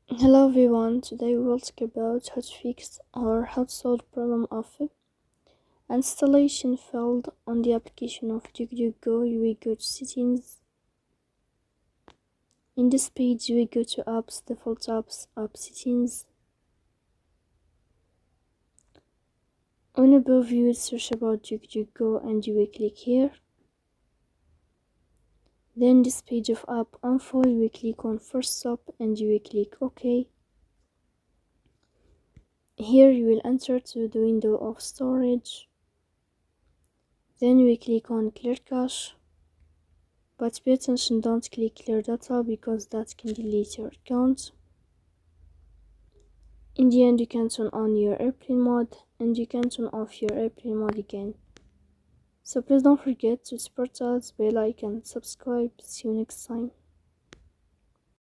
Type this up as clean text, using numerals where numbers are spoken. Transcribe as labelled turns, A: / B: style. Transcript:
A: Hello everyone, today we will talk about how to fix or how to solve the problem of installation failed on the application of DuckDuckGo. You will go to settings. In this page you will go to apps, default apps, app settings. On above you will search about DuckDuckGo and you will click here. Then this page of app info, you will click on first stop and you will click OK. Here you will enter to the window of storage. Then we click on clear cache, but pay attention, don't click clear data because that can delete your account. In the end you can turn on your airplane mode and you can turn off your airplane mode again. So please don't forget to support us, bell icon, subscribe. See you next time.